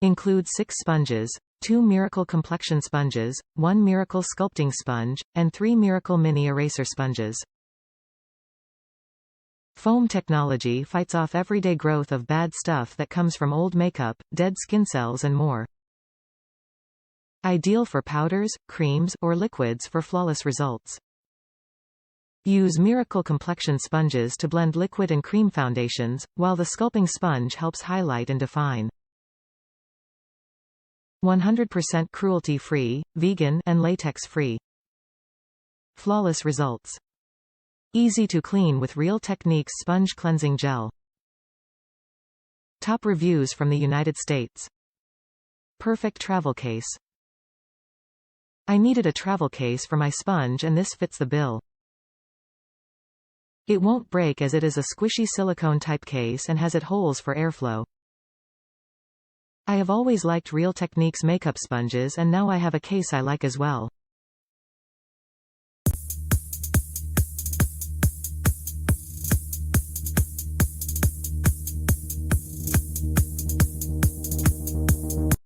Includes 6 sponges, 2 Miracle Complexion Sponges, 1 Miracle Sculpting Sponge, and 3 Miracle Mini Eraser Sponges. Foam technology fights off everyday growth of bad stuff that comes from old makeup, dead skin cells and more. Ideal for powders, creams, or liquids for flawless results. Use Miracle Complexion Sponges to blend liquid and cream foundations, while the Sculpting Sponge helps highlight and define. 100% cruelty-free, vegan, and latex-free. Flawless results. Easy to clean with Real Techniques Sponge Cleansing Gel. Top reviews from the United States. Perfect travel case. I needed a travel case for my sponge and this fits the bill. It won't break as it is a squishy silicone type case and has holes for airflow. I have always liked Real Techniques makeup sponges and now I have a case I like as well.